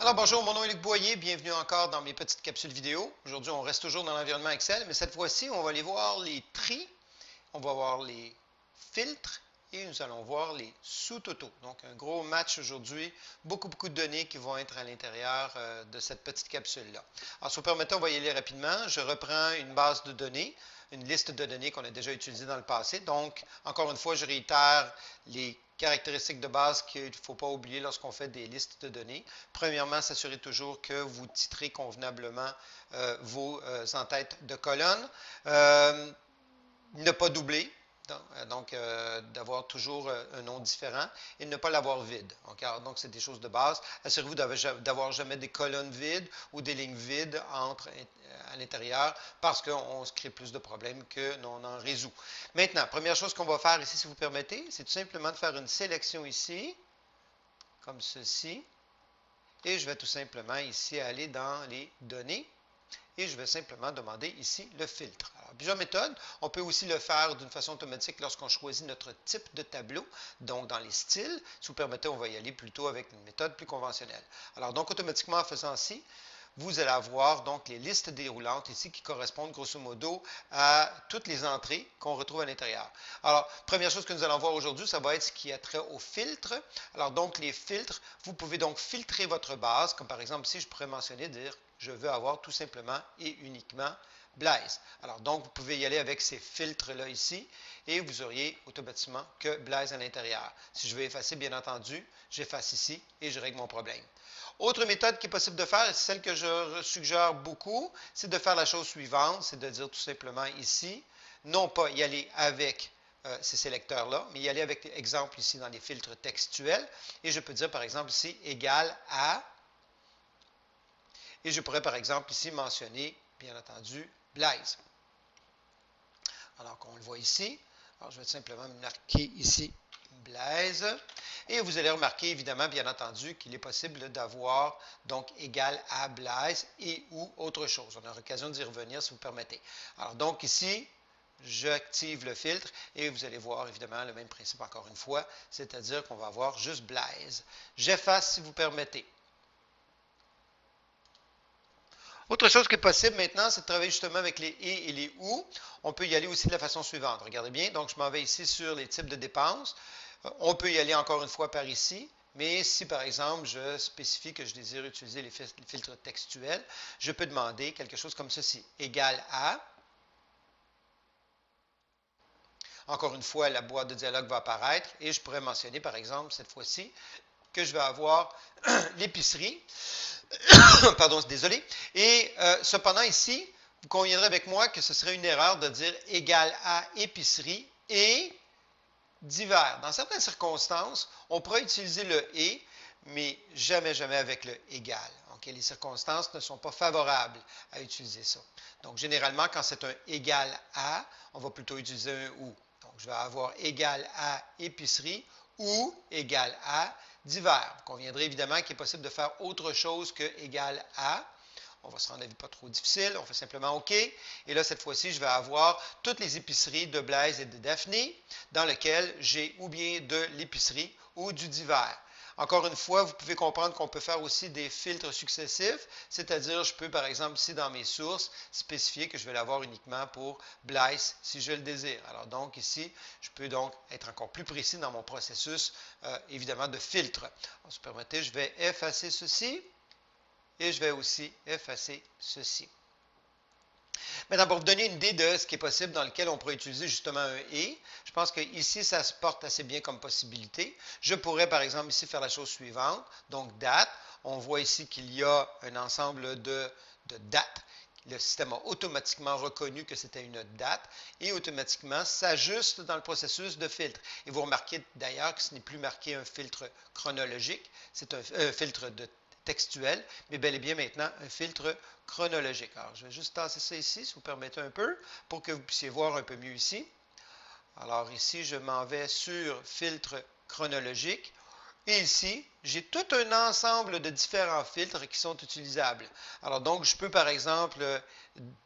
Alors bonjour, mon nom est Luc Boyer, bienvenue encore dans mes petites capsules vidéo. Aujourd'hui, on reste toujours dans l'environnement Excel, mais cette fois-ci, on va aller voir les tris, on va voir les filtres et nous allons voir les sous-totaux. Donc, un gros match aujourd'hui, beaucoup de données qui vont être à l'intérieur de cette petite capsule-là. Alors, si vous permettez, on va y aller rapidement. Je reprends une base de données, une liste de données qu'on a déjà utilisée dans le passé. Donc, encore une fois, je réitère les caractéristiques de base qu'il ne faut pas oublier lorsqu'on fait des listes de données. Premièrement, s'assurer toujours que vous titrez convenablement vos entêtes de colonnes. Ne pas doubler, donc d'avoir toujours un nom différent et ne pas l'avoir vide. Donc, c'est des choses de base. Assurez-vous d'avoir jamais des colonnes vides ou des lignes vides à l'intérieur parce qu'on se crée plus de problèmes que l'on en résout. Maintenant, première chose qu'on va faire ici, si vous permettez, c'est tout simplement de faire une sélection ici, comme ceci. Et je vais tout simplement ici aller dans les données. Et je vais simplement demander ici le filtre. Alors, plusieurs méthodes. On peut aussi le faire d'une façon automatique lorsqu'on choisit notre type de tableau, donc dans les styles. Si vous permettez, on va y aller plutôt avec une méthode plus conventionnelle. Alors, donc, automatiquement, en faisant ci, vous allez avoir donc les listes déroulantes ici qui correspondent grosso modo à toutes les entrées qu'on retrouve à l'intérieur. Alors, première chose que nous allons voir aujourd'hui, ça va être ce qui a trait aux filtres. Alors, donc, les filtres, vous pouvez donc filtrer votre base, comme par exemple ici, je pourrais mentionner, dire je veux avoir tout simplement et uniquement Blaise. Alors, donc, vous pouvez y aller avec ces filtres-là ici et vous auriez automatiquement que Blaise à l'intérieur. Si je veux effacer, bien entendu, j'efface ici et je règle mon problème. Autre méthode qui est possible de faire, et c'est celle que je suggère beaucoup, c'est de faire la chose suivante, c'est de dire tout simplement ici, non pas y aller avec ces sélecteurs-là, mais y aller avec exemple ici dans les filtres textuels. Et je peux dire par exemple ici égal à, et je pourrais par exemple ici mentionner, bien entendu, Blaise. Alors qu'on le voit ici, alors je vais simplement marquer ici Blaise. Et vous allez remarquer évidemment, bien entendu, qu'il est possible d'avoir donc égal à Blaise et ou autre chose. On aura l'occasion d'y revenir si vous permettez. Alors donc ici, j'active le filtre et vous allez voir évidemment le même principe encore une fois, c'est-à-dire qu'on va avoir juste Blaise. J'efface si vous permettez. Autre chose qui est possible maintenant, c'est de travailler justement avec les et les ou. On peut y aller aussi de la façon suivante. Regardez bien, donc je m'en vais ici sur les types de dépenses. On peut y aller encore une fois par ici, mais si par exemple je spécifie que je désire utiliser les filtres textuels, je peux demander quelque chose comme ceci, égal à. Encore une fois, la boîte de dialogue va apparaître et je pourrais mentionner par exemple cette fois-ci que je vais avoir l'épicerie. Pardon, désolé. Et cependant, ici, vous conviendrez avec moi que ce serait une erreur de dire égal à épicerie et divers. Dans certaines circonstances, on pourrait utiliser le et, mais jamais avec le égal. Okay? Les circonstances ne sont pas favorables à utiliser ça. Donc, généralement, quand c'est un égal à, on va plutôt utiliser un ou. Donc, je vais avoir égal à épicerie ou égal à divers. Vous conviendrez évidemment qu'il est possible de faire autre chose que égal à. On va se rendre à la vie pas trop difficile. On fait simplement OK. Et là, cette fois-ci, je vais avoir toutes les épiceries de Blaise et de Daphné dans lesquelles j'ai ou bien de l'épicerie ou du divers. Encore une fois, vous pouvez comprendre qu'on peut faire aussi des filtres successifs, c'est-à-dire je peux, par exemple, ici dans mes sources, spécifier que je vais l'avoir uniquement pour Blaise si je le désire. Alors donc ici, je peux donc être encore plus précis dans mon processus, évidemment, de filtre. Alors, si vous permettez, je vais effacer ceci et je vais aussi effacer ceci. Maintenant, pour vous donner une idée de ce qui est possible dans lequel on pourrait utiliser justement un « et », je pense qu'ici, ça se porte assez bien comme possibilité. Je pourrais, par exemple, ici faire la chose suivante. Donc, date. On voit ici qu'il y a un ensemble de dates. Le système a automatiquement reconnu que c'était une date et automatiquement s'ajuste dans le processus de filtre. Et vous remarquez d'ailleurs que ce n'est plus marqué un filtre chronologique, c'est un filtre de textuel, mais bel et bien maintenant un filtre chronologique. Alors, je vais juste tasser ça ici, si vous permettez un peu, pour que vous puissiez voir un peu mieux ici. Alors ici, je m'en vais sur filtre chronologique Et ici, j'ai tout un ensemble de différents filtres qui sont utilisables. Alors donc, je peux par exemple,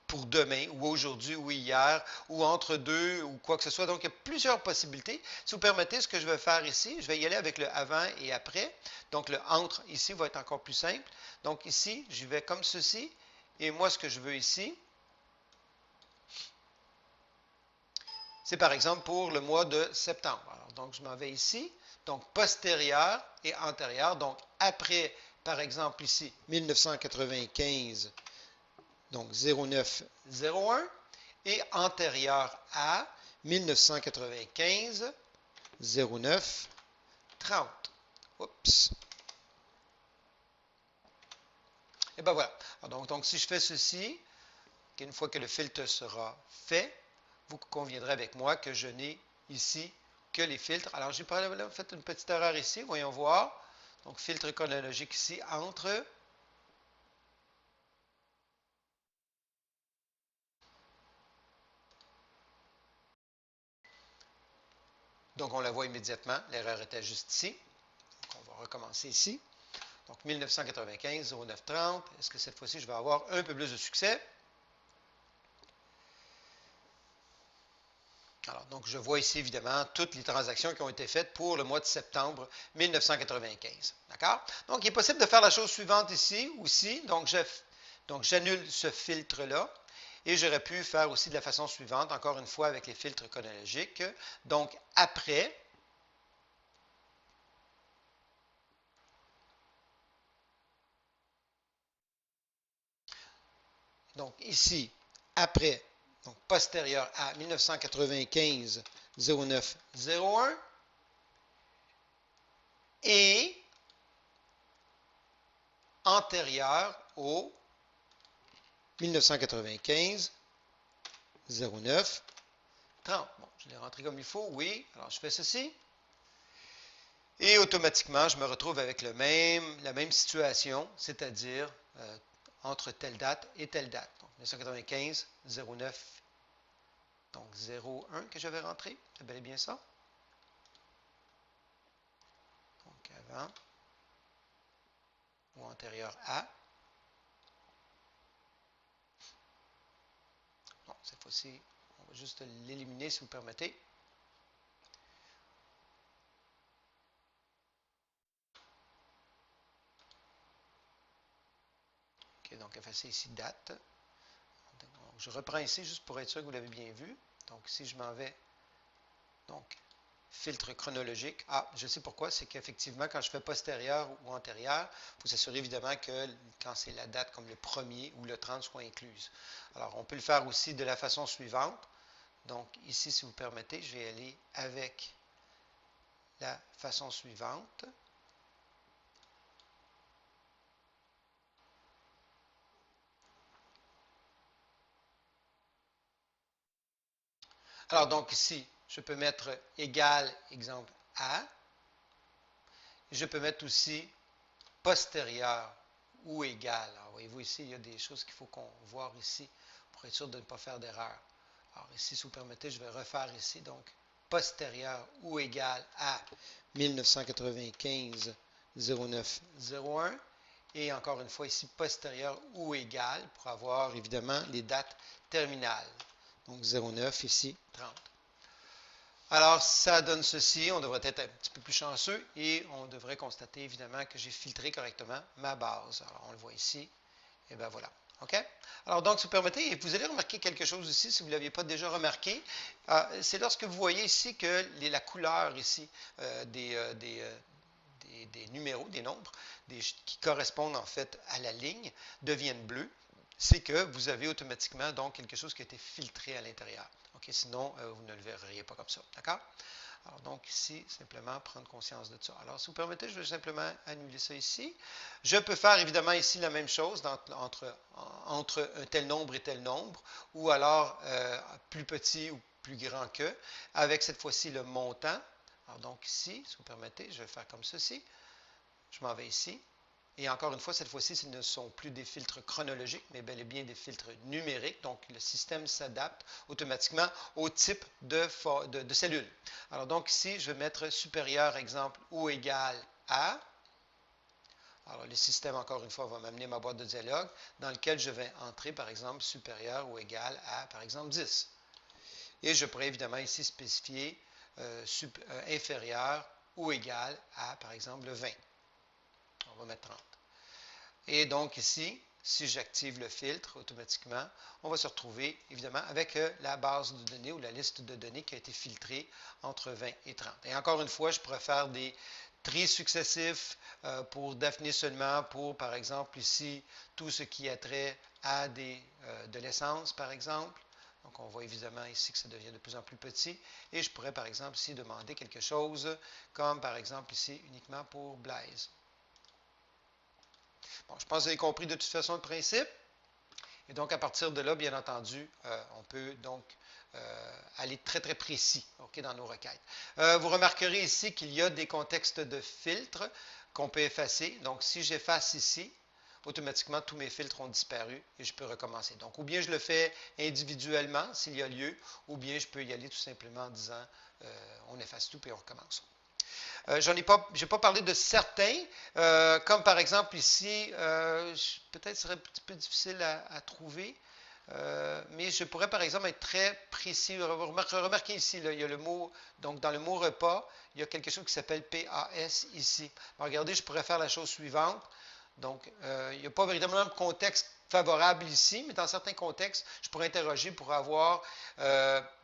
pour demain, ou aujourd'hui, ou hier, ou entre deux, ou quoi que ce soit. Donc, il y a plusieurs possibilités. Si vous permettez, ce que je vais faire ici, je vais y aller avec le avant et après. Donc, le entre ici va être encore plus simple. Donc ici, j'y vais comme ceci. Et moi, ce que je veux ici, c'est par exemple pour le mois de septembre. Alors, donc, je m'en vais ici. Donc, postérieur et antérieur. Donc, après, par exemple, ici, 1995, donc 0901. Et antérieur à 1995, 0930. Oups. Et bien voilà. Alors, donc, si je fais ceci, une fois que le filtre sera fait, vous conviendrez avec moi que je n'ai ici que les filtres. Alors, j'ai probablement fait une petite erreur ici. Voyons voir. Donc, filtre chronologique ici entre. Donc, on la voit immédiatement. L'erreur était juste ici. Donc, on va recommencer ici. Donc, 1995, 0930. Est-ce que cette fois-ci, je vais avoir un peu plus de succès? Alors, donc, je vois ici, évidemment, toutes les transactions qui ont été faites pour le mois de septembre 1995. D'accord? Donc, il est possible de faire la chose suivante ici aussi. Donc, j'annule ce filtre-là. Et j'aurais pu faire aussi de la façon suivante, encore une fois, avec les filtres chronologiques. Donc, après, donc ici, après, donc postérieur à 1995 0901 et antérieur au 1995 09 30. Bon, je l'ai rentré comme il faut, oui. Alors, je fais ceci. Et automatiquement, je me retrouve avec la même situation, c'est-à-dire entre telle date et telle date. Donc, 1995, 09, donc 01 que j'avais rentré. C'est bel et bien ça. Donc, avant ou antérieur à. Bon, cette fois-ci, on va juste l'éliminer si vous permettez. OK, donc effacer ici date. Donc, je reprends ici juste pour être sûr que vous l'avez bien vu. Donc, si je m'en vais, donc, filtre chronologique. Ah, je sais pourquoi. C'est qu'effectivement, quand je fais postérieur ou antérieur, il faut s'assurer évidemment que quand c'est la date comme le 1er ou le 30 soit incluse. Alors, on peut le faire aussi de la façon suivante. Donc, ici, si vous permettez, je vais aller avec la façon suivante. Alors, donc ici, je peux mettre égal, exemple, à. Je peux mettre aussi postérieur ou égal. Alors, voyez-vous ici, il y a des choses qu'il faut qu'on voit ici pour être sûr de ne pas faire d'erreur. Alors, ici, si vous permettez, je vais refaire ici. Donc, postérieur ou égal à 1995 0901. Et encore une fois, ici, postérieur ou égal pour avoir évidemment les dates terminales. Donc, 09 ici, 30. Alors, ça donne ceci. On devrait être un petit peu plus chanceux et on devrait constater évidemment que j'ai filtré correctement ma base. Alors, on le voit ici. Et bien voilà. OK? Alors, donc, si vous permettez, vous allez remarquer quelque chose ici, si vous ne l'aviez pas déjà remarqué. C'est lorsque vous voyez ici que la couleur ici des numéros, des nombres, qui correspondent en fait à la ligne, deviennent bleus. C'est que vous avez automatiquement donc quelque chose qui a été filtré à l'intérieur. OK? Sinon, vous ne le verriez pas comme ça. D'accord? Alors, donc ici, simplement prendre conscience de ça. Alors, si vous permettez, je vais simplement annuler ça ici. Je peux faire évidemment ici la même chose entre un tel nombre et tel nombre, ou alors plus petit ou plus grand que, avec cette fois-ci le montant. Alors, donc ici, si vous permettez, je vais faire comme ceci. Je m'en vais ici. Et encore une fois, cette fois-ci, ce ne sont plus des filtres chronologiques, mais bel et bien des filtres numériques. Donc, le système s'adapte automatiquement au type de cellule. Alors, donc ici, je vais mettre supérieur, exemple, ou égal à... Alors, le système, encore une fois, va m'amener ma boîte de dialogue dans lequel je vais entrer, par exemple, supérieur ou égal à, par exemple, 10. Et je pourrais évidemment ici spécifier inférieur ou égal à, par exemple, le 20. On va mettre 30. Et donc ici, si j'active le filtre automatiquement, on va se retrouver évidemment avec la base de données ou la liste de données qui a été filtrée entre 20 et 30. Et encore une fois, je pourrais faire des tris successifs pour Daphné seulement, pour par exemple ici, tout ce qui a trait à de l'essence par exemple. Donc on voit évidemment ici que ça devient de plus en plus petit. Et je pourrais par exemple ici demander quelque chose comme par exemple ici uniquement pour Blaise. Bon, je pense que vous avez compris de toute façon le principe. Et donc, à partir de là, bien entendu, on peut donc aller très, très précis dans nos requêtes. Vous remarquerez ici qu'il y a des contextes de filtres qu'on peut effacer. Donc, si j'efface ici, automatiquement, tous mes filtres ont disparu et je peux recommencer. Donc, ou bien je le fais individuellement s'il y a lieu, ou bien je peux y aller tout simplement en disant on efface tout et on recommence. J'ai pas parlé de certains, comme par exemple ici, peut-être ce serait un petit peu difficile à trouver, mais je pourrais par exemple être très précis. Remarquez ici, là, il y a le mot, donc dans le mot repas, il y a quelque chose qui s'appelle PAS ici. Alors, regardez, je pourrais faire la chose suivante. Donc, il n'y a pas véritablement de contexte favorable ici, mais dans certains contextes, je pourrais interroger pour avoir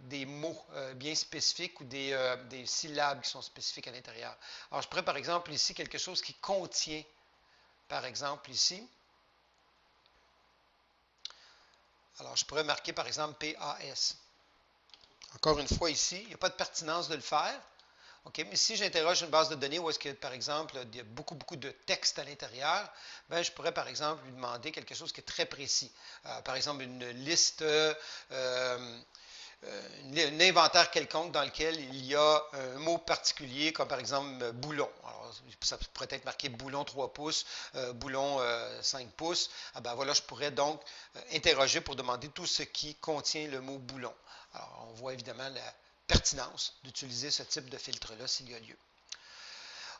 des mots bien spécifiques ou des syllabes qui sont spécifiques à l'intérieur. Alors, je pourrais par exemple ici quelque chose qui contient, par exemple ici. Alors, je pourrais marquer par exemple PAS. Encore une fois ici, il n'y a pas de pertinence de le faire. OK, mais si j'interroge une base de données où est-ce que, par exemple, il y a beaucoup de texte à l'intérieur, ben, je pourrais, par exemple, lui demander quelque chose qui est très précis. Par exemple, une liste, un inventaire quelconque dans lequel il y a un mot particulier, comme par exemple boulon. Alors, ça pourrait être marqué boulon 3 pouces, boulon 5 pouces. Ah ben voilà, je pourrais donc interroger pour demander tout ce qui contient le mot boulon. Alors, on voit évidemment la pertinence d'utiliser ce type de filtre-là s'il y a lieu.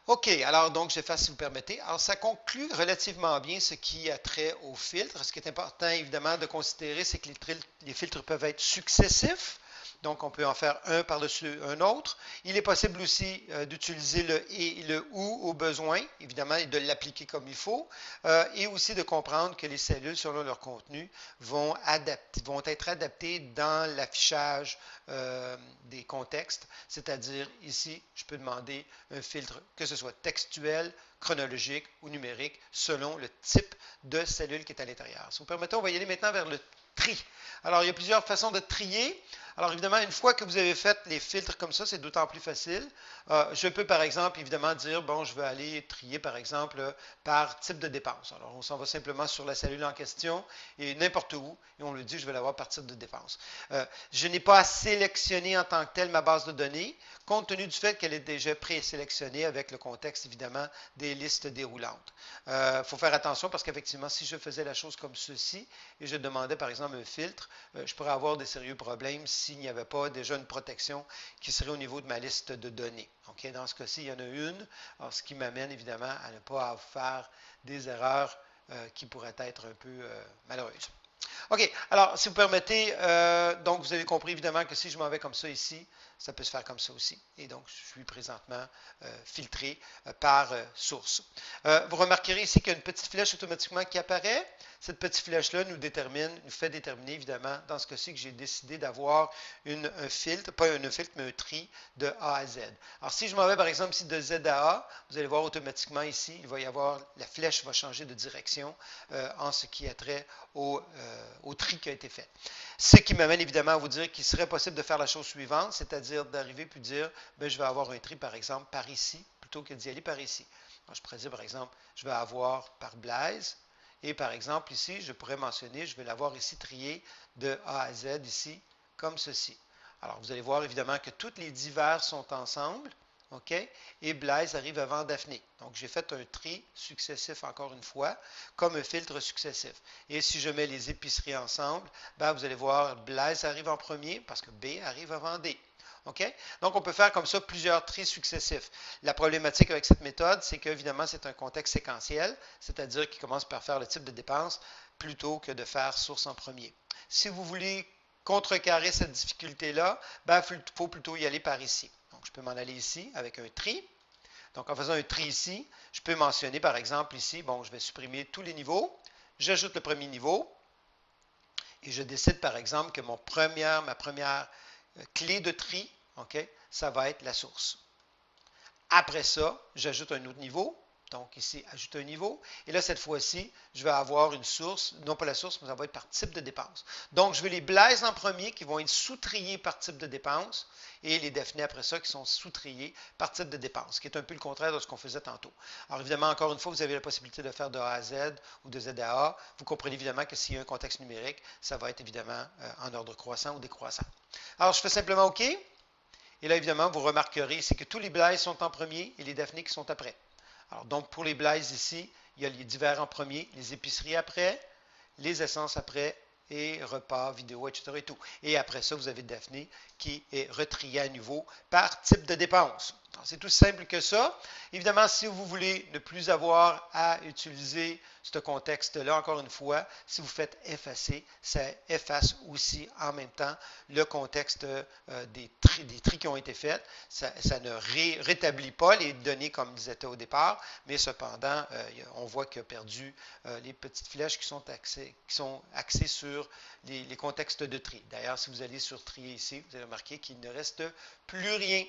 OK, alors donc j'efface si vous permettez. Alors ça conclut relativement bien ce qui a trait au filtre. Ce qui est important évidemment de considérer, c'est que les filtres peuvent être successifs. Donc, on peut en faire un par-dessus un autre. Il est possible aussi d'utiliser le et le ou au besoin, évidemment, et de l'appliquer comme il faut. Et aussi de comprendre que les cellules, selon leur contenu, vont être adaptées dans l'affichage des contextes. C'est-à-dire, ici, je peux demander un filtre, que ce soit textuel, chronologique ou numérique, selon le type de cellule qui est à l'intérieur. Si vous permettez, on va y aller maintenant vers le tri. Alors, il y a plusieurs façons de trier. Alors, évidemment, une fois que vous avez fait les filtres comme ça, c'est d'autant plus facile. Je peux, par exemple, évidemment, dire, bon, je vais aller trier, par exemple, par type de dépense. Alors, on s'en va simplement sur la cellule en question et n'importe où, et on lui dit, je vais l'avoir par type de dépense. Je n'ai pas à sélectionner en tant que tel ma base de données, compte tenu du fait qu'elle est déjà présélectionnée avec le contexte, évidemment, des listes déroulantes. Il faut faire attention parce qu'effectivement, si je faisais la chose comme ceci, et je demandais, par exemple, un filtre, je pourrais avoir des sérieux problèmes s'il n'y avait pas déjà une protection qui serait au niveau de ma liste de données. Okay? Dans ce cas-ci, il y en a une, alors, ce qui m'amène évidemment à ne pas faire des erreurs qui pourraient être un peu malheureuses. OK, alors si vous permettez, donc vous avez compris évidemment que si je m'en vais comme ça ici, ça peut se faire comme ça aussi. Et donc, je suis présentement filtré par source. Vous remarquerez ici qu'il y a une petite flèche automatiquement qui apparaît. Cette petite flèche-là nous fait déterminer évidemment, dans ce cas-ci, que j'ai décidé d'avoir un filtre, pas un filtre, mais un tri de A à Z. Alors, si je m'en vais par exemple ici de Z à A, vous allez voir automatiquement ici, il va y avoir, la flèche va changer de direction en ce qui a trait au tri qui a été fait. Ce qui m'amène évidemment à vous dire qu'il serait possible de faire la chose suivante, c'est-à-dire d'arriver puis dire, ben, je vais avoir un tri par exemple par ici, plutôt que d'y aller par ici. Alors, je pourrais dire par exemple, je vais avoir par Blaise, et par exemple ici, je pourrais mentionner, je vais l'avoir ici trié de A à Z ici, comme ceci. Alors, vous allez voir évidemment que tous les divers sont ensemble. OK? Et Blaise arrive avant Daphné. Donc, j'ai fait un tri successif, encore une fois, comme un filtre successif. Et si je mets les épiceries ensemble, ben, vous allez voir, Blaise arrive en premier parce que B arrive avant D. OK? Donc, on peut faire comme ça plusieurs tris successifs. La problématique avec cette méthode, c'est qu'évidemment, c'est un contexte séquentiel, c'est-à-dire qu'il commence par faire le type de dépense plutôt que de faire source en premier. Si vous voulez contrecarrer cette difficulté-là, ben, il faut plutôt y aller par ici. Donc, je peux m'en aller ici avec un tri. Donc, en faisant un tri ici, je peux mentionner, par exemple, ici, bon, je vais supprimer tous les niveaux. J'ajoute le premier niveau et je décide, par exemple, que ma première clé de tri, OK, ça va être la source. Après ça, j'ajoute un autre niveau. Donc ici, ajouter un niveau. Et là, cette fois-ci, je vais avoir une source, non pas la source, mais ça va être par type de dépense. Donc, je vais les blaises en premier qui vont être sous-triés par type de dépense et les définis après ça qui sont sous-triés par type de dépense, ce qui est un peu le contraire de ce qu'on faisait tantôt. Alors, évidemment, encore une fois, vous avez la possibilité de faire de A à Z ou de Z à A. Vous comprenez évidemment que s'il y a un contexte numérique, ça va être évidemment en ordre croissant ou décroissant. Alors, je fais simplement OK. Et là, évidemment, vous remarquerez, c'est que tous les blaises sont en premier et les daphniques qui sont après. Alors, donc, pour les blaises ici, il y a les divers en premier, les épiceries après, les essences après, et repas, vidéo, etc. Et tout. Et après ça, vous avez Daphné qui est retrié à nouveau par type de dépense. C'est tout simple que ça. Évidemment, si vous voulez ne plus avoir à utiliser ce contexte-là, encore une fois, si vous faites effacer, ça efface aussi en même temps le contexte des tris qui ont été faits. Ça ne rétablit pas les données comme ils étaient au départ, mais cependant, on voit qu'il a perdu les petites flèches qui sont axées sur les contextes de tri. D'ailleurs, si vous allez sur trier ici, vous allez remarquer qu'il ne reste plus rien.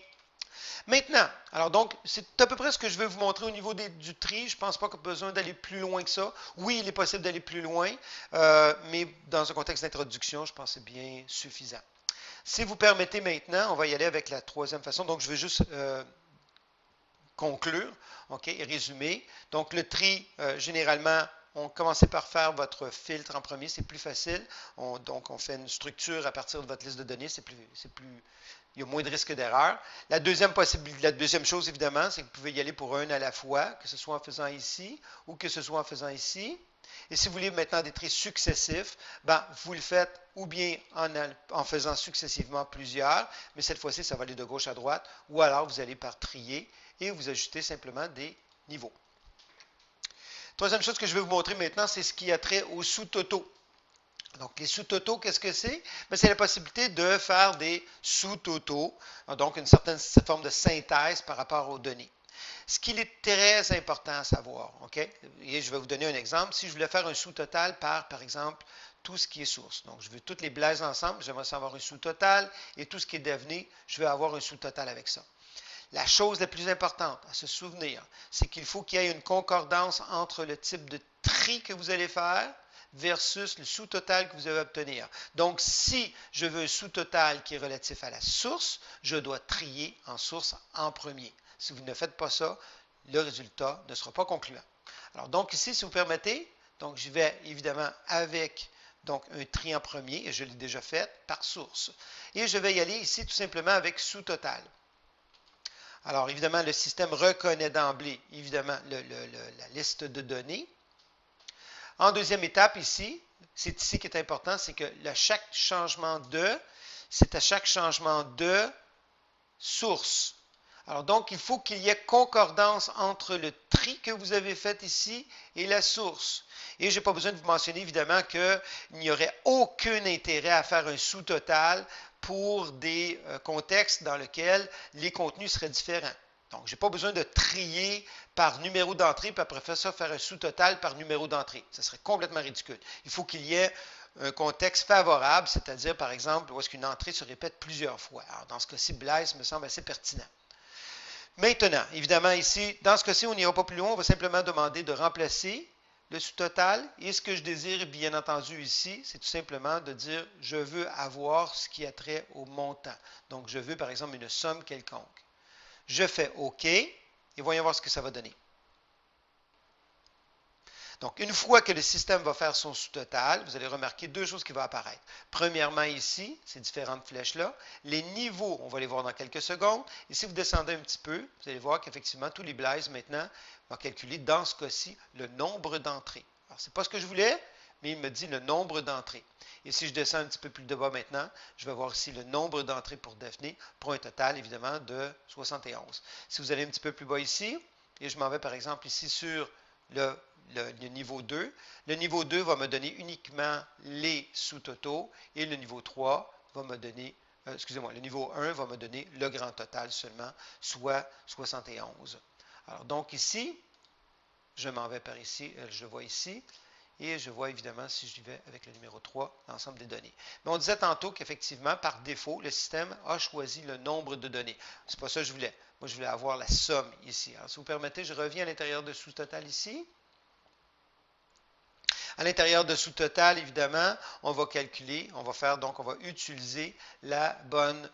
Maintenant, alors donc, c'est à peu près ce que je vais vous montrer au niveau du tri. Je ne pense pas qu'il y a besoin d'aller plus loin que ça. Oui, il est possible d'aller plus loin, mais dans un contexte d'introduction, je pense que c'est bien suffisant. Si vous permettez maintenant, on va y aller avec la troisième façon. Donc, je vais juste conclure, OK, et résumer. Donc, le tri, généralement, on commence par faire votre filtre en premier, c'est plus facile. Donc, on fait une structure à partir de votre liste de données, il y a moins de risque d'erreur. La deuxième chose, évidemment, c'est que vous pouvez y aller pour un à la fois, que ce soit en faisant ici ou que ce soit en faisant ici. Et si vous voulez maintenant des tris successifs, ben, vous le faites ou bien en faisant successivement plusieurs, mais cette fois-ci, ça va aller de gauche à droite, ou alors vous allez par trier et vous ajoutez simplement des niveaux. Troisième chose que je vais vous montrer maintenant, c'est ce qui a trait aux sous-totaux. Donc, les sous-totaux, qu'est-ce que c'est? C'est la possibilité de faire des sous-totaux, donc cette forme de synthèse par rapport aux données. Ce qu'il est très important à savoir, OK? Et je vais vous donner un exemple. Si je voulais faire un sous-total par exemple, tout ce qui est source. Donc, je veux toutes les blaises ensemble, j'aimerais savoir un sous-total, et tout ce qui est devenu, je vais avoir un sous-total avec ça. La chose la plus importante à se souvenir, c'est qu'il faut qu'il y ait une concordance entre le type de tri que vous allez faire versus le sous-total que vous allez obtenir. Donc, si je veux un sous-total qui est relatif à la source, je dois trier en source en premier. Si vous ne faites pas ça, le résultat ne sera pas concluant. Alors, donc ici, si vous permettez, donc je vais évidemment avec donc un tri en premier, et je l'ai déjà fait, par source. Et je vais y aller ici tout simplement avec sous-total. Alors, évidemment, le système reconnaît d'emblée, évidemment, la liste de données. En deuxième étape, ici, c'est ici qui est important, c'est que chaque changement c'est à chaque changement de source. Alors, donc, il faut qu'il y ait concordance entre le tri que vous avez fait ici et la source. Et je n'ai pas besoin de vous mentionner, évidemment, qu'il n'y aurait aucun intérêt à faire un sous-total pour des contextes dans lesquels les contenus seraient différents. Donc, je n'ai pas besoin de trier par numéro d'entrée, puis après ça, faire un sous-total par numéro d'entrée. Ce serait complètement ridicule. Il faut qu'il y ait un contexte favorable, c'est-à-dire, par exemple, où est-ce qu'une entrée se répète plusieurs fois. Alors, dans ce cas-ci, Blaise me semble assez pertinent. Maintenant, évidemment, ici, dans ce cas-ci, on n'ira pas plus loin. On va simplement demander de remplacer le sous-total. Et ce que je désire, bien entendu, ici, c'est tout simplement de dire je veux avoir ce qui a trait au montant. Donc, je veux, par exemple, une somme quelconque. Je fais OK et voyons voir ce que ça va donner. Donc, une fois que le système va faire son sous-total, vous allez remarquer deux choses qui vont apparaître. Premièrement, ici, ces différentes flèches-là, les niveaux, on va les voir dans quelques secondes. Et si vous descendez un petit peu, vous allez voir qu'effectivement, tous les blaises, maintenant, vont calculer, dans ce cas-ci, le nombre d'entrées. Alors, ce n'est pas ce que je voulais, mais il me dit le nombre d'entrées. Et si je descends un petit peu plus de bas maintenant, je vais voir ici le nombre d'entrées pour Daphné, pour un total évidemment de 71. Si vous allez un petit peu plus bas ici, et je m'en vais par exemple ici sur le niveau 2, le niveau 2 va me donner uniquement les sous-totaux, et le niveau 3 va me donner, excusez-moi, le niveau 1 va me donner le grand total seulement, soit 71. Alors donc ici, je m'en vais par ici, je vois ici, et je vois évidemment si je vais avec le numéro 3, l'ensemble des données. Mais on disait tantôt qu'effectivement, par défaut, le système a choisi le nombre de données. C'est pas ça que je voulais. Moi, je voulais avoir la somme ici. Alors, si vous permettez, je reviens à l'intérieur de sous-total ici. À l'intérieur de sous-total, évidemment, on va calculer, on va utiliser la bonne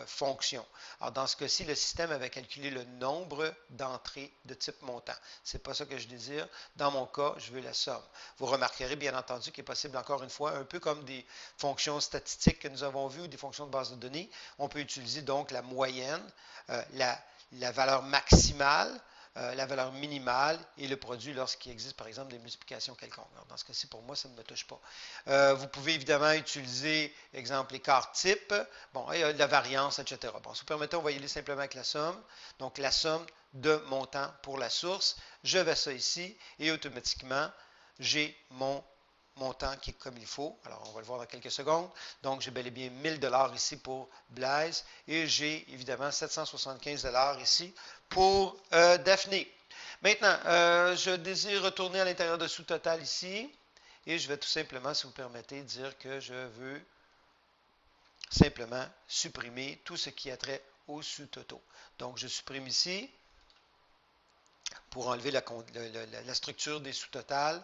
fonction. Alors, dans ce cas-ci, le système avait calculé le nombre d'entrées de type montant. Ce n'est pas ça que je désire. Dans mon cas, je veux la somme. Vous remarquerez, bien entendu, qu'il est possible, encore une fois, un peu comme des fonctions statistiques que nous avons vues ou des fonctions de base de données, on peut utiliser donc la moyenne, la valeur maximale, la valeur minimale et le produit lorsqu'il existe, par exemple, des multiplications quelconques. Alors, dans ce cas-ci, pour moi, ça ne me touche pas. Vous pouvez évidemment utiliser, exemple, l'écart type, bon, et la variance, etc. Bon, si vous permettez, on va y aller simplement avec la somme. Donc, la somme de montant pour la source. Je vais ça ici et automatiquement, j'ai mon montant qui est comme il faut. Alors, on va le voir dans quelques secondes. Donc, j'ai bel et bien 1000 $ ici pour Blaise et j'ai évidemment 775 $ ici pour Daphné. Maintenant, je désire retourner à l'intérieur de sous-total ici et je vais tout simplement, si vous permettez, dire que je veux simplement supprimer tout ce qui a trait aux sous-totaux. Donc, je supprime ici pour enlever la structure des sous-totals.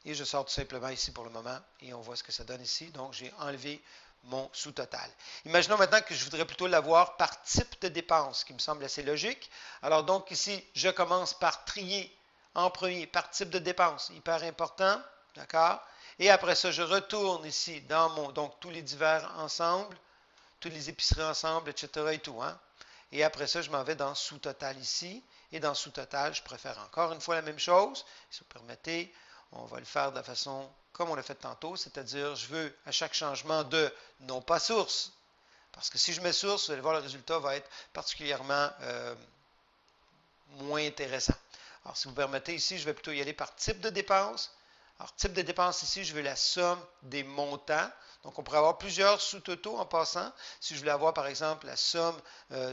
Et je sors tout simplement ici pour le moment et on voit ce que ça donne ici. Donc, j'ai enlevé mon sous-total. Imaginons maintenant que je voudrais plutôt l'avoir par type de dépense, ce qui me semble assez logique. Alors donc ici, je commence par trier en premier par type de dépense, hyper important, d'accord? Et après ça, je retourne ici dans donc tous les divers ensemble, toutes les épiceries ensemble, etc. et tout, hein? Et après ça, je m'en vais dans sous-total ici. Et dans sous-total, je préfère encore une fois la même chose. Si vous permettez, on va le faire de la façon comme on l'a fait tantôt, c'est-à-dire je veux à chaque changement de non pas source, parce que si je mets source, vous allez voir le résultat va être particulièrement moins intéressant. Alors si vous permettez ici, je vais plutôt y aller par type de dépense. Alors type de dépense ici, je veux la somme des montants. Donc, on pourrait avoir plusieurs sous-totaux en passant. Si je voulais avoir, par exemple, la somme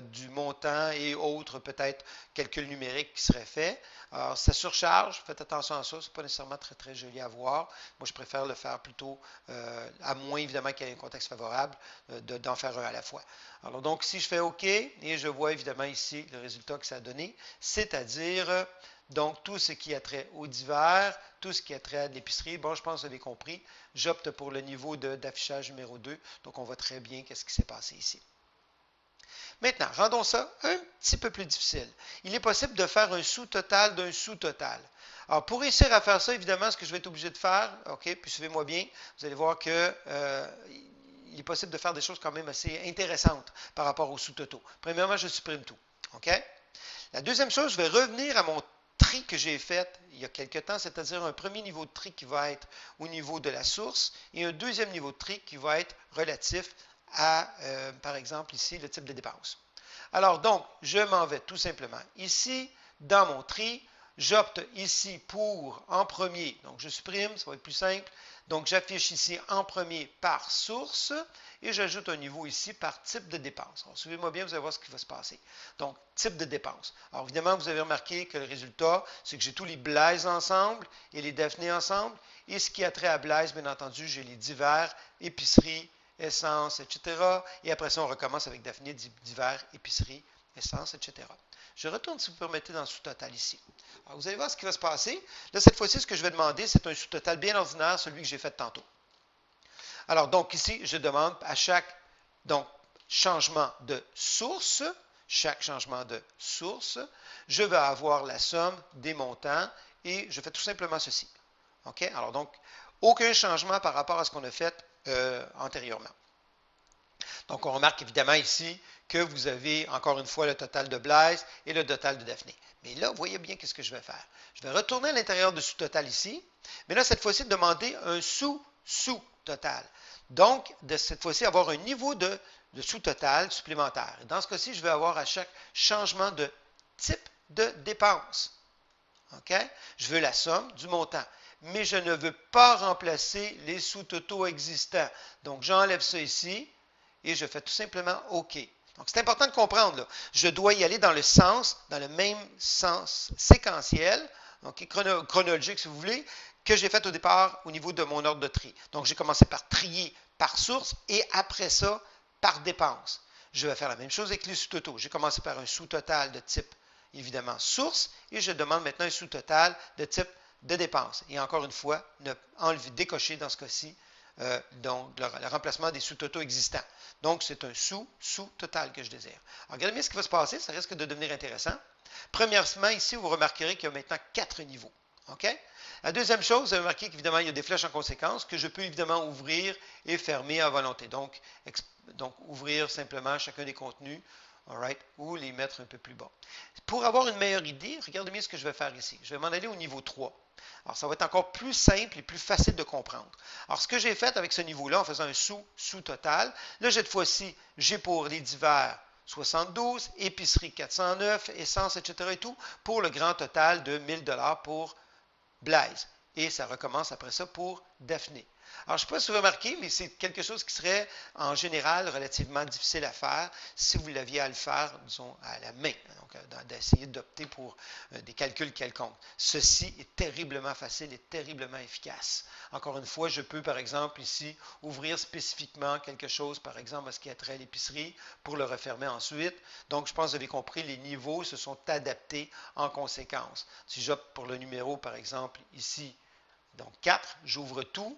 du montant et autres, peut-être calcul numérique qui serait fait. Alors, ça surcharge. Faites attention à ça. Ce n'est pas nécessairement très, très joli à voir. Moi, je préfère le faire plutôt, à moins, évidemment, qu'il y ait un contexte favorable, d'en faire un à la fois. Alors, donc, si je fais OK, et je vois, évidemment, ici, le résultat que ça a donné, c'est-à-dire... Donc, tout ce qui a trait aux divers, tout ce qui a trait à l'épicerie, bon, je pense que vous avez compris. J'opte pour le niveau d'affichage numéro 2. Donc, on voit très bien qu'est-ce qui s'est passé ici. Maintenant, rendons ça un petit peu plus difficile. Il est possible de faire un sous-total d'un sous-total. Alors, pour réussir à faire ça, évidemment, ce que je vais être obligé de faire, OK, puis suivez-moi bien, vous allez voir que il est possible de faire des choses quand même assez intéressantes par rapport aux sous-totaux. Premièrement, je supprime tout. OK? La deuxième chose, je vais revenir à mon tri que j'ai fait il y a quelque temps, c'est-à-dire un premier niveau de tri qui va être au niveau de la source et un deuxième niveau de tri qui va être relatif à, par exemple, ici, le type de dépense. Alors, donc, je m'en vais tout simplement ici, dans mon tri, j'opte ici pour en premier, donc je supprime, ça va être plus simple. Donc, j'affiche ici en premier par source et j'ajoute un niveau ici par type de dépense. Alors, suivez-moi bien, vous allez voir ce qui va se passer. Donc, type de dépense. Alors, évidemment, vous avez remarqué que le résultat, c'est que j'ai tous les Blaise ensemble et les Daphné ensemble. Et ce qui a trait à Blaise, bien entendu, j'ai les divers, épicerie, essence, etc. Et après ça, on recommence avec Daphné, divers, épicerie, essence, etc. Je retourne, si vous permettez, dans le sous-total ici. Alors, vous allez voir ce qui va se passer. Là, cette fois-ci, ce que je vais demander, c'est un sous-total bien ordinaire, celui que j'ai fait tantôt. Alors, donc ici, je demande à chaque changement de source, je vais avoir la somme des montants et je fais tout simplement ceci. OK? Alors, donc, aucun changement par rapport à ce qu'on a fait antérieurement. Donc, on remarque évidemment ici que vous avez, encore une fois, le total de Blaise et le total de Daphné. Mais là, voyez bien qu'est-ce que je vais faire. Je vais retourner à l'intérieur de sous-total ici, mais là, cette fois-ci, demander un sous-sous-total. Donc, de cette fois-ci, avoir un niveau de sous-total supplémentaire. Et dans ce cas-ci, je vais avoir à chaque changement de type de dépense. OK? Je veux la somme du montant. Mais je ne veux pas remplacer les sous-totaux existants. Donc, j'enlève ça ici et je fais tout simplement OK. Donc, c'est important de comprendre, là. Je dois y aller dans le même sens séquentiel, donc chronologique si vous voulez, que j'ai fait au départ au niveau de mon ordre de tri. Donc, j'ai commencé par trier par source et après ça, par dépense. Je vais faire la même chose avec les sous-totaux. J'ai commencé par un sous-total de type, évidemment, source et je demande maintenant un sous-total de type de dépense. Et encore une fois, décocher dans ce cas-ci donc le remplacement des sous-totaux existants. Donc, c'est un sous-total que je désire. Alors, regardez bien ce qui va se passer, ça risque de devenir intéressant. Premièrement, ici, vous remarquerez qu'il y a maintenant 4 niveaux. OK? La deuxième chose, vous avez remarqué qu'évidemment, il y a des flèches en conséquence que je peux évidemment ouvrir et fermer à volonté. Donc ouvrir simplement chacun des contenus, alright, ou les mettre un peu plus bas. Pour avoir une meilleure idée, regardez bien ce que je vais faire ici. Je vais m'en aller au niveau 3. Alors, ça va être encore plus simple et plus facile de comprendre. Alors, ce que j'ai fait avec ce niveau-là, en faisant un sous-total, là, cette fois-ci, j'ai pour les divers 72, épicerie 409, essence, etc. et tout, pour le grand total de 1000 $ pour Blaise. Et ça recommence après ça pour Daphné. Alors, je ne sais pas si vous remarquez, mais c'est quelque chose qui serait en général relativement difficile à faire si vous l'aviez à le faire, disons, à la main. Donc, d'essayer d'opter pour des calculs quelconques. Ceci est terriblement facile et terriblement efficace. Encore une fois, je peux, par exemple, ici, ouvrir spécifiquement quelque chose, par exemple, à ce qui a trait à l'épicerie, pour le refermer ensuite. Donc, je pense que vous avez compris, les niveaux se sont adaptés en conséquence. Si j'opte pour le numéro, par exemple, ici, donc 4, j'ouvre tout.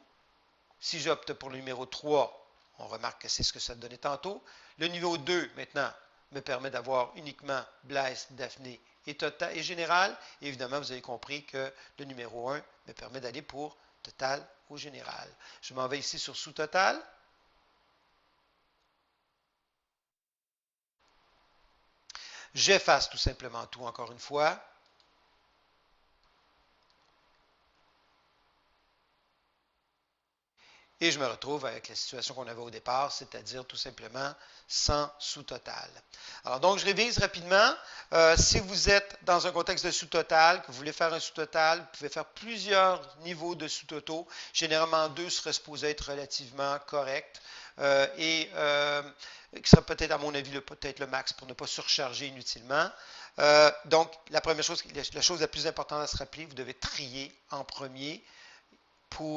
Si j'opte pour le numéro 3, on remarque que c'est ce que ça donnait tantôt. Le niveau 2, maintenant, me permet d'avoir uniquement Blaise, Daphné et Total et Général. Et évidemment, vous avez compris que le numéro 1 me permet d'aller pour Total ou Général. Je m'en vais ici sur Sous-Total. J'efface tout simplement tout encore une fois. Et je me retrouve avec la situation qu'on avait au départ, c'est-à-dire tout simplement sans sous-total. Alors donc, je révise rapidement. Si vous êtes dans un contexte de sous-total, que vous voulez faire un sous-total, vous pouvez faire plusieurs niveaux de sous-totaux. Généralement, 2 seraient supposés être relativement corrects. Qui serait peut-être, à mon avis, peut-être le max pour ne pas surcharger inutilement. Donc, la première chose, la chose la plus importante à se rappeler, vous devez trier en premier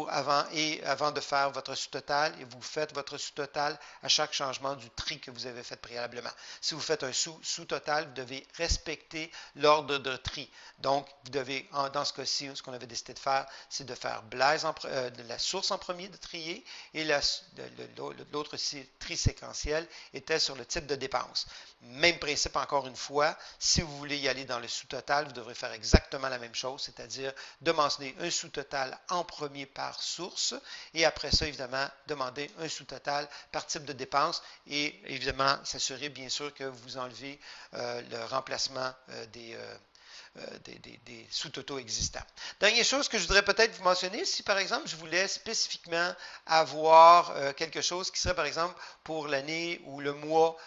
avant de faire votre sous-total et vous faites votre sous-total à chaque changement du tri que vous avez fait préalablement. Si vous faites un sous-total, vous devez respecter l'ordre de tri. Donc, vous devez, dans ce cas-ci, ce qu'on avait décidé de faire, c'est de faire Blaise la source en premier de trier et l'autre tri séquentiel était sur le type de dépense. Même principe encore une fois, si vous voulez y aller dans le sous-total, vous devrez faire exactement la même chose, c'est-à-dire demander un sous-total en premier par source et après ça, évidemment, demander un sous-total par type de dépense et évidemment, s'assurer bien sûr que vous enlevez le remplacement des sous-totaux existants. Dernière chose que je voudrais peut-être vous mentionner, si par exemple je voulais spécifiquement avoir quelque chose qui serait par exemple pour l'année ou le mois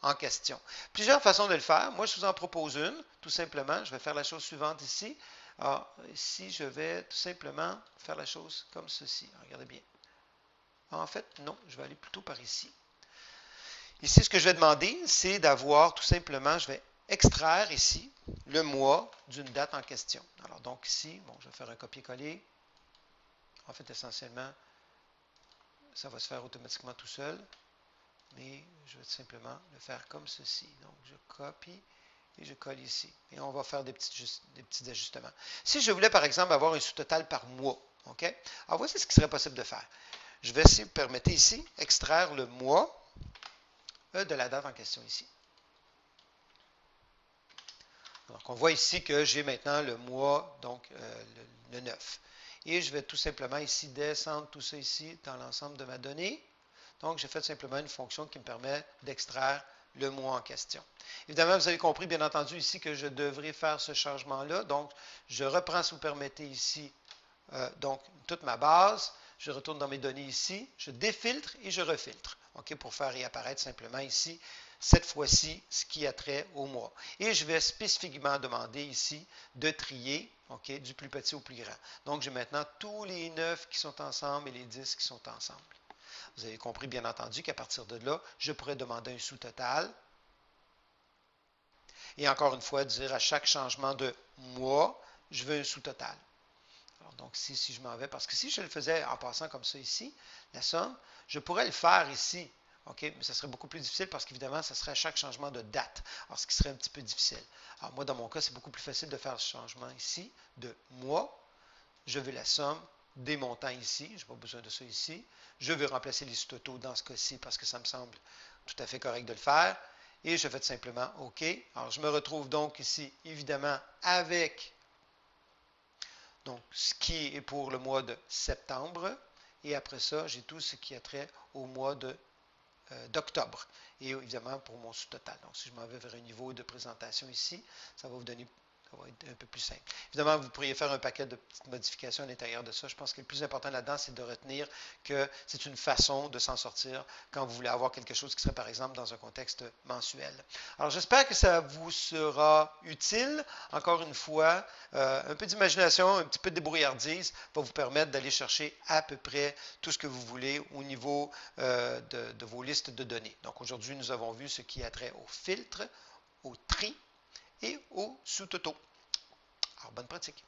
en question. Plusieurs façons de le faire. Moi, je vous en propose une, tout simplement. Je vais faire la chose suivante ici. Alors, ici, je vais tout simplement faire la chose comme ceci. Regardez bien. En fait, non, je vais aller plutôt par ici. Ici, ce que je vais demander, c'est d'avoir tout simplement, je vais extraire ici le mois d'une date en question. Alors donc ici, bon, je vais faire un copier-coller. En fait, essentiellement, ça va se faire automatiquement tout seul. Mais je vais simplement le faire comme ceci. Donc, je copie et je colle ici. Et on va faire des petits ajustements. Si je voulais, par exemple, avoir un sous-total par mois, OK? Alors, voici ce qui serait possible de faire. Je vais essayer, permettre ici, extraire le mois de la date en question ici. Donc, on voit ici que j'ai maintenant le mois, donc le 9. Et je vais tout simplement ici descendre tout ça ici dans l'ensemble de ma donnée. Donc, j'ai fait simplement une fonction qui me permet d'extraire le mois en question. Évidemment, vous avez compris, bien entendu, ici que je devrais faire ce changement-là. Donc, je reprends, si vous permettez, ici, donc, toute ma base. Je retourne dans mes données ici. Je défiltre et je refiltre. OK, pour faire réapparaître simplement ici, cette fois-ci, ce qui a trait au mois. Et je vais spécifiquement demander ici de trier, OK, du plus petit au plus grand. Donc, j'ai maintenant tous les 9 qui sont ensemble et les 10 qui sont ensemble. Vous avez compris, bien entendu, qu'à partir de là, je pourrais demander un sous-total. Et encore une fois, dire à chaque changement de mois, je veux un sous-total. Alors, donc, si je m'en vais, parce que si je le faisais en passant comme ça ici, la somme, je pourrais le faire ici, OK, mais ça serait beaucoup plus difficile parce qu'évidemment, ça serait à chaque changement de date, alors ce qui serait un petit peu difficile. Alors, moi, dans mon cas, c'est beaucoup plus facile de faire ce changement ici de mois. Je veux la somme des montants ici, je n'ai pas besoin de ça ici. Je veux remplacer les sous-totaux dans ce cas-ci parce que ça me semble tout à fait correct de le faire. Et je fais tout simplement OK. Alors, je me retrouve donc ici, évidemment, avec donc, ce qui est pour le mois de septembre. Et après ça, j'ai tout ce qui a trait au mois d'octobre. Et évidemment, pour mon sous-total. Donc, si je m'en vais vers un niveau de présentation ici, ça va vous donner, ça va être un peu plus simple. Évidemment, vous pourriez faire un paquet de petites modifications à l'intérieur de ça. Je pense que le plus important là-dedans, c'est de retenir que c'est une façon de s'en sortir quand vous voulez avoir quelque chose qui serait, par exemple, dans un contexte mensuel. Alors, j'espère que ça vous sera utile. Encore une fois, un peu d'imagination, un petit peu de débrouillardise va vous permettre d'aller chercher à peu près tout ce que vous voulez au niveau de vos listes de données. Donc, aujourd'hui, nous avons vu ce qui a trait au filtre, au tri et au sous-toto. Alors, bonne pratique.